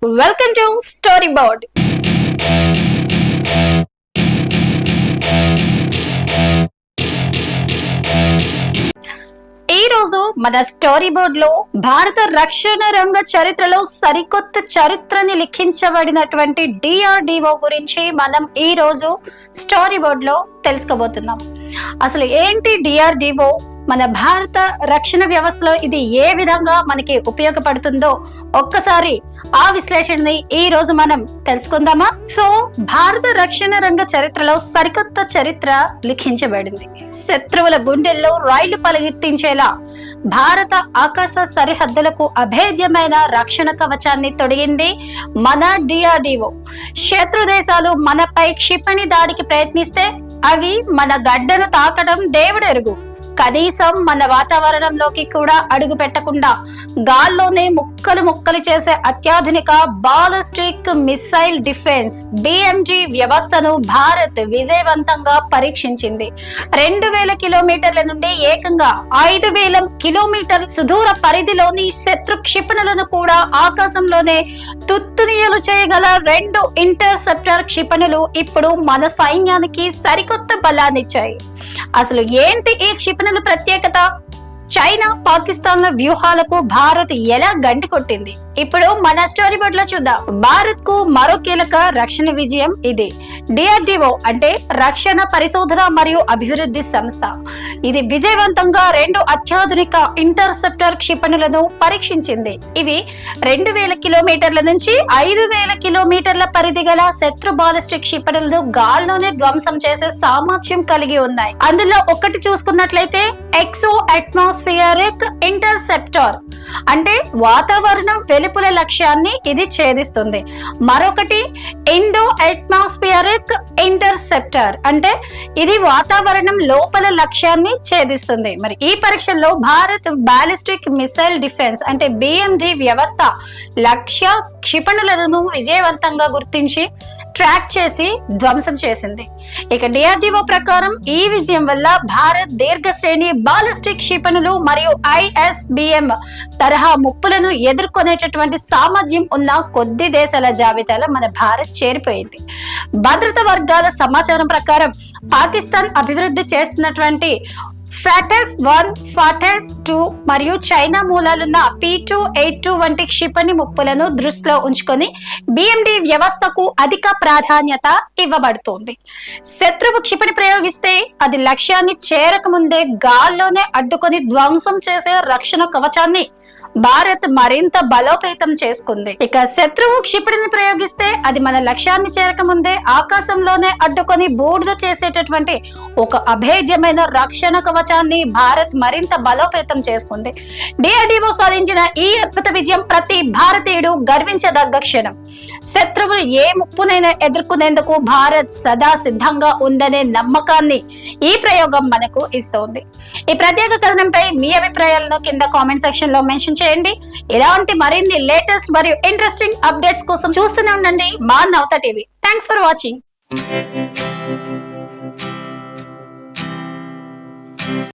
Welcome to story board. ఈ రోజు మన స్టోరీ బోర్డ్ లో భారత రక్షణ రంగ చరిత్రలో సరికొత్త చరిత్రని లిఖించబడినటువంటి డిఆర్డిఓ గురించి మనం ఈ రోజు స్టోరీ బోర్డ్ లో తెలుసుకోబోతున్నాం. అసలు ఏంటి డిఆర్డిఓ, మన భారత రక్షణ వ్యవస్థలో ఇది ఏ విధంగా మనకి ఉపయోగపడుతుందో ఒక్కసారి ఆ విశ్లేషణని ఈ రోజు మనం తెలుసుకుందామా? సో భారత రక్షణ రంగ చరిత్రలో సరికొత్త చరిత్ర లిఖించబడింది. శత్రువుల గుండెల్లో రైళ్లు పలుగెత్తించేలా భారత ఆకాశ సరిహద్దులకు అభేద్యమైన రక్షణ కవచాన్ని తొడిగింది మన డిఆర్డిఓ. శత్రు దేశాలు మనపై క్షిపణి దాడికి ప్రయత్నిస్తే అవి మన గడ్డను తాకడం దేవుడెరుగు. కనీసం మన వాతావరణంలోకి కూడా అడుగు పెట్టకుండా గాల్లోనే ముక్కలు చేసే అత్యాధునిక బాలిస్టిక్ మిసైల్ డిఫెన్స్ BMG వ్యవస్థను భారత్ విజయవంతంగా పరీక్షించింది. 2000 కిలోమీటర్ల నుండి ఏకంగా 5000 కిలోమీటర్ల సుదూర పరిధిలోని శత్రు క్షిపణులను కూడా ఆకాశంలోనే తుత్తునియలు చేయగల 2 ఇంటర్సెప్టర్ క్షిపణులు ఇప్పుడు మన సైన్యానికి సరికొత్త బలాన్నిచ్చాయి. అసలు ఏంటి ఈ క్షిపణుల ప్రత్యేకత? చైనా, పాకిస్తాన్ల వ్యూహాలకు భారత్ ఎలా గండి కొట్టింది? ఇప్పుడు మన స్టోరీ బోర్డ్ లో చూద్దాం. భారత్ కు మరో కీలక రక్షణ విజయం ఇది. డిఆర్డిఓ అంటే రక్షణ పరిశోధన మరియు అభివృద్ధి సంస్థ. ఇది విజయవంతంగా 2 అత్యాధునిక ఇంటర్సెప్టర్ క్షిపణులను పరీక్షించింది. ఇవి 2000 కిలోమీటర్ల నుంచి 5000 కిలోమీటర్ల పరిధి గల శత్రు బాలిస్టిక్ క్షిపణులను గాల్లోనే ధ్వంసం చేసే సామర్థ్యం కలిగి ఉన్నాయి. అందులో ఒకటి చూసుకున్నట్లయితే ఎక్సో అట్మాస్ఫియరిక్ ఇంటర్సెప్టర్ అంటే వాతావరణం వెలుపల లక్ష్యాన్ని ఇది ఛేదిస్తుంది. మరొకటి ఇండో అట్మాస్ఫియరిక్ ఇంటర్సెప్టర్ అంటే ఇది వాతావరణం లోపల లక్ష్యాన్ని ఛేదిస్తుంది. మరి ఈ పరీక్షల్లో భారత్ బాలిస్టిక్ మిసైల్ డిఫెన్స్ అంటే BMD వ్యవస్థ లక్ష్య క్షిపణులను విజయవంతంగా గుర్తించి ట్రాక్ చేసి ధ్వంసం చేసింది. ఇక డిఆర్డిఓ ప్రకారం ఈ విజయం వల్ల భారత్ దీర్ఘ శ్రేణి బాలిస్టిక్ క్షిపణులు మరియు ISBM తరహా ముప్పులను ఎదుర్కొనేటటువంటి సామర్థ్యం ఉన్న కొద్ది దేశాల జాబితాలో మన భారత్ చేరిపోయింది. భద్రతా వర్గాల సమాచారం ప్రకారం పాకిస్తాన్ అభివృద్ధి చేస్తున్నటువంటి ఫాటెల్ 1, ఫాటెల్ 2 మరియు చైనా మూలాలున్న P282 వంటి క్షిపణి ముప్పులను దృష్టిలో ఉంచుకొని BMD వ్యవస్థకు అధిక ప్రాధాన్యత ఇవ్వబడుతోంది. శత్రువు క్షిపణి ప్రయోగిస్తే అది లక్ష్యాన్ని చేరకముందే గాల్లోనే అడ్డుకొని ధ్వంసం చేసే రక్షణ కవచాన్ని భారత్ మరింత బలోపేతం చేసుకుంది. ఇక శత్రువు క్షిపణిని ప్రయోగిస్తే అది మన లక్ష్యాన్ని చేరకముందే ఆకాశంలోనే అడ్డుకొని బూడిద చేసేటటువంటి ఒక అభేద్యమైన రక్షణ కవచాన్ని భారత్ మరింత బలోపేతం చేసుకుంది. డిఆర్డిఓ సాధించిన ఈ అద్భుత విజయం ప్రతి భారతీయుడు గర్వించదగ్గ క్షణం. శత్రువులు ఏ ముప్పునైనా ఎదుర్కొనేందుకు భారత్ సదా సిద్ధంగా ఉందనే నమ్మకాన్ని ఈ ప్రయోగం మనకు ఇస్తోంది. ఈ ప్రత్యేక కథనంపై మీ అభిప్రాయాలను కింద కామెంట్ సెక్షన్ లో మెన్షన్ చేయండి. ఇలాంటి మరిన్ని లేటెస్ట్ మరియు ఇంట్రెస్టింగ్ అప్డేట్స్ కోసం చూస్తూనే ఉండండి మా నవత టీవీ. Thanks for watching.